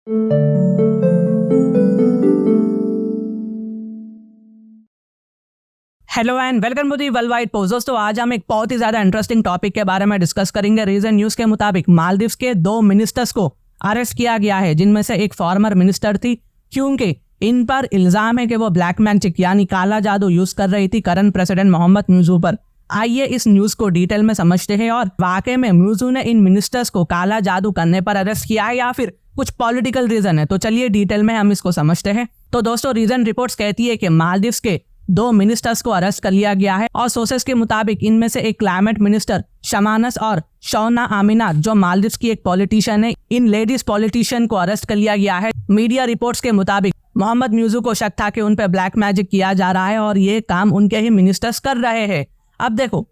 Hello and welcome to the World Wide Post. दोस्तों आज हम एक बहुत ही ज्यादा इंटरेस्टिंग टॉपिक के बारे में डिस्कस करेंगे। रीजन न्यूज के मुताबिक मालदीव्स के 2 मिनिस्टर्स को अरेस्ट किया गया है, जिनमें से एक फॉर्मर मिनिस्टर थी, क्योंकि इन पर इल्जाम है कि वो ब्लैक मैजिक यानी काला जादू यूज कर रही थी करंट प्रेसिडेंट मोहम्मद मुर्जू पर। आइए इस न्यूज को डिटेल में समझते हैं और वाकई में मुर्जू ने इन मिनिस्टर्स को काला जादू करने पर अरेस्ट किया है या फिर कुछ पॉलिटिकल रीजन है। तो चलिए डिटेल में हम इसको समझते हैं। तो दोस्तों रीजन रिपोर्ट्स कहती है कि मालदीव्स के 2 मिनिस्टर्स को अरेस्ट कर लिया गया है और सोर्सेस के मुताबिक इनमें से एक क्लाइमेट मिनिस्टर शमानस और शौना आमिना, जो मालदीव्स की एक पॉलिटिशियन है, इन लेडीज पॉलिटिशियन को अरेस्ट कर लिया गया है। मीडिया रिपोर्ट्स के मुताबिक मोहम्मद मुर्जू को शक था कि उन पर ब्लैक मैजिक किया जा रहा है और ये काम उनके ही मिनिस्टर्स कर रहे हैं। अब देखो,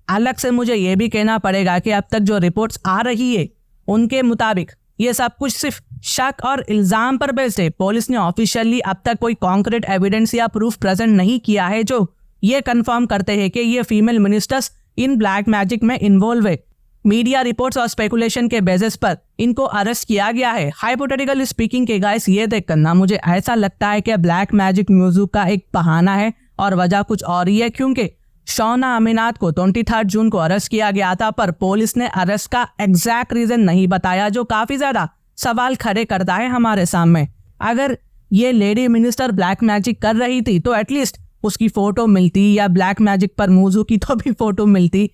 अलग से मुझे ये भी कहना पड़ेगा कि अब तक जो रिपोर्ट्स आ रही है उनके मुताबिक ये सब कुछ सिर्फ शक और इल्जाम पर बेस्ड है। पुलिस ने ऑफिशियली अब तक कोई कॉन्क्रीट एविडेंस या प्रूफ प्रेजेंट नहीं किया है जो ये कंफर्म करते हैं कि ये female ministers in black magic में इन्वॉल्व है। मीडिया रिपोर्ट्स और स्पेकुलेशन के बेसिस पर इनको अरेस्ट किया गया है। हाइपोथेटिकली स्पीकिंग के गाइस, ये देख करना मुझे ऐसा लगता है कि ब्लैक मैजिक म्यूजिक का एक बहाना है और वजह कुछ और ही है, क्योंकि शौना अमीनात को 23 जून को अरेस्ट किया गया था, पर पुलिस ने अरेस्ट का एग्जैक्ट रीजन नहीं बताया, जो काफी ज्यादा सवाल खड़े करता है हमारे सामने। अगर ये लेडी मिनिस्टर ब्लैक मैजिक कर रही थी तो एटलीस्ट उसकी फोटो मिलती, या ब्लैक मैजिक पर मुर्जू की तो भी फोटो मिलती,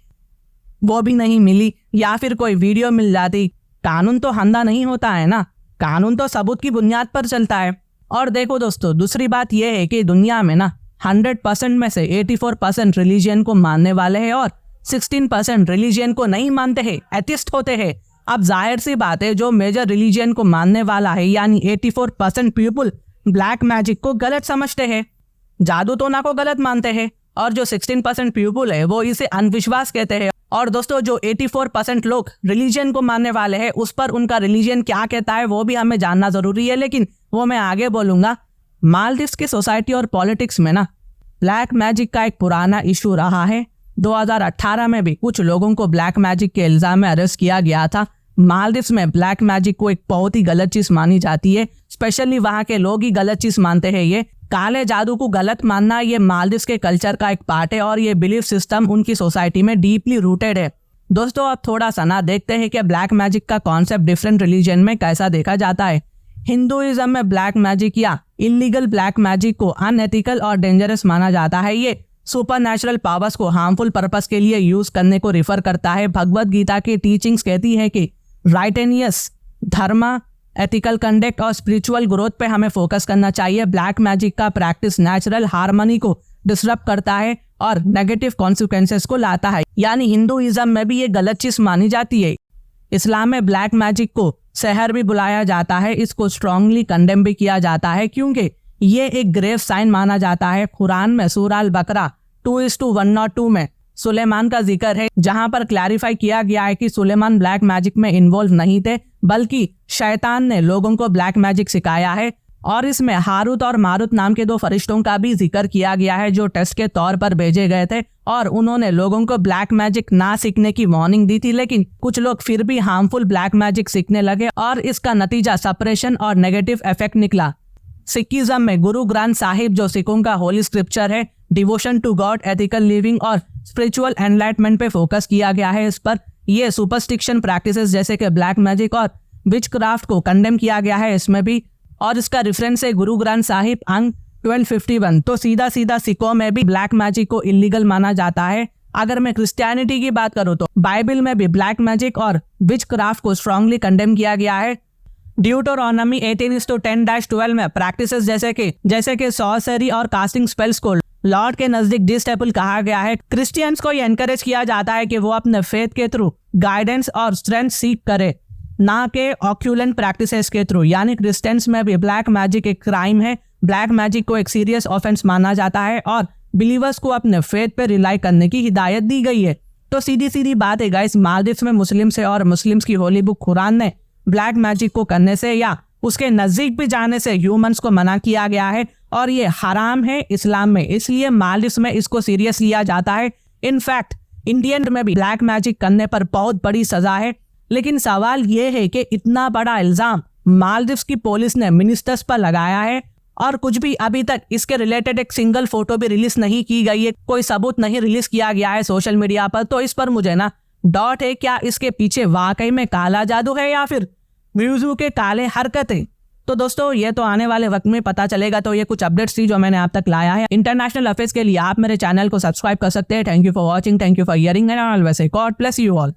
वो भी नहीं मिली, या फिर कोई वीडियो मिल जाती। कानून तो हंधा नहीं होता है ना, कानून तो सबूत की बुनियाद पर चलता है। और देखो दोस्तों, दूसरी बात यह है कि दुनिया में ना 100% में से 84% रिलीजियन को मानने वाले हैं और 16% रिलीजियन को नहीं मानते हैं, एथिस्ट होते हैं। अब जाहिर सी बात है, जो मेजर रिलीजियन को मानने वाला है यानी 84% पीपल ब्लैक मैजिक को गलत समझते हैं, जादू टोना को गलत मानते हैं, और जो 16% पीपल है वो इसे अंधविश्वास कहते हैं। और दोस्तों, जो 84% लोग रिलीजियन को मानने वाले हैं उस पर उनका रिलीजियन क्या कहता है वो भी हमें जानना जरूरी है, लेकिन वो मैं आगे बोलूंगा। मालदीव्स की सोसाइटी और पॉलिटिक्स में ना ब्लैक मैजिक का एक पुराना इशू रहा है। 2018 में भी कुछ लोगों को ब्लैक मैजिक के इल्जाम में अरेस्ट किया गया था। मालदीव्स में ब्लैक मैजिक को एक बहुत ही गलत चीज मानी जाती है, स्पेशली वहां के लोग ही गलत चीज मानते हैं। ये काले जादू को गलत मानना ये मालदीव्स के कल्चर का एक पार्ट है और ये बिलीफ सिस्टम उनकी सोसाइटी में डीपली रूटेड है। दोस्तों अब थोड़ा सा ना देखते हैं कि ब्लैक मैजिक का कॉन्सेप्ट डिफरेंट रिलीजन में कैसा देखा जाता है। हिंदुइज्म में ब्लैक मैजिक या इलीगल ब्लैक मैजिक को अनएथिकल और डेंजरस माना जाता है। ये सुपरनैचुरल पावर्स को हार्मफुल पर्पस के लिए यूज करने को रिफर करता है। भगवत गीता की टीचिंग्स कहती है कि राइटेनियस धर्म, एथिकल कंडक्ट और स्पिरिचुअल ग्रोथ पे हमें फोकस करना चाहिए। ब्लैक मैजिक का प्रैक्टिस नेचुरल हार्मनी को डिसरप्ट करता है और नेगेटिव कॉन्सिक्वेंसेस को लाता है, यानी हिंदुइज्म में भी ये गलत चीज मानी जाती है। इस्लाम में ब्लैक मैजिक को सहर भी बुलाया जाता है, इसको स्ट्रांगली कंडेम भी किया जाता है क्योंकि ये एक ग्रेव साइन माना जाता है। कुरान में सूरह अल बकरा 2:102 में सुलेमान का जिक्र है, जहां पर क्लैरिफाई किया गया है कि सुलेमान ब्लैक मैजिक में इन्वॉल्व नहीं थे, बल्कि शैतान ने लोगों को ब्लैक मैजिक सिखाया है। और इसमें हारूत और मारूत नाम के 2 फरिश्तों का भी जिक्र किया गया है, जो टेस्ट के तौर पर भेजे गए थे और उन्होंने लोगों को ब्लैक मैजिक ना सीखने की वार्निंग दी थी। लेकिन कुछ लोग फिर भी हार्मफुल ब्लैक मैजिक सीखने लगे और इसका नतीजा सप्रेशन और नेगेटिव इफेक्ट निकला। सिखिज्म में गुरु ग्रंथ साहिब, जो सिखों का होली स्क्रिप्चर है, devotion to God, ethical living और स्पिरिचुअल एनलाइटमेंट पे फोकस किया गया है। इस पर ये सुपरस्टिक्शन प्रैक्टिसेस जैसे कि ब्लैक मैजिक और विचक्राफ्ट को कंडेम किया गया है इसमें भी, और इसका रेफरेंस है गुरु ग्रंथ साहिब अंग 1251। तो सीधा सीधा सिखों में भी ब्लैक मैजिक को इलीगल माना जाता है। अगर मैं क्रिश्चियनिटी की बात करूँ तो बाइबल में भी ब्लैक मैजिक और विचक्राफ्ट को स्ट्रांगली कंडेम किया गया है। ड्यूटोरॉनमी 18:10-12 में प्रैक्टिसेस जैसे कि सॉर्सरी और कास्टिंग स्पेल्स को लॉर्ड के नजदीक डिस्टेबल कहा गया है। क्रिश्चियंस को ये एनकरेज किया जाता है कि वो अपने फेथ के थ्रू गाइडेंस और स्ट्रेंथ सीख करे, ना के ऑक्यूलेंट प्रैक्टिसेस के थ्रू। यानी क्रिश्चियंस में भी ब्लैक मैजिक एक क्राइम है, ब्लैक मैजिक को एक सीरियस ऑफेंस माना जाता है और बिलीवर्स को अपने फेथ पे रिलाई करने की हिदायत दी गई है। तो सीधी सीधी बात है गाइस, मालदीव्स में मुस्लिम से और मुस्लिम्स की होली बुक कुरान ने ब्लैक मैजिक को करने से या उसके नजदीक भी जाने से ह्यूमंस को मना किया गया है और ये हराम है इस्लाम में, इसलिए मालदीव्स में इसको सीरियस लिया जाता है। इनफैक्ट इंडियन में भी ब्लैक मैजिक करने पर बहुत बड़ी सजा है। लेकिन सवाल ये है कि इतना बड़ा इल्जाम मालदीव्स की पुलिस ने मिनिस्टर्स पर लगाया है और कुछ भी अभी तक इसके रिलेटेड एक सिंगल फोटो भी रिलीज नहीं की गई है, कोई सबूत नहीं रिलीज किया गया है सोशल मीडिया पर। तो इस पर मुझे ना डाउट है, क्या इसके पीछे वाकई में काला जादू है या फिर म्यूजिक के काले हरकतें। तो दोस्तों ये तो आने वाले वक्त में पता चलेगा। तो ये कुछ अपडेट्स थी जो मैंने आप तक लाया है। इंटरनेशनल अफेयर्स के लिए आप मेरे चैनल को सब्सक्राइब कर सकते हैं। Thank you for watching, thank you for hearing and always God bless you all.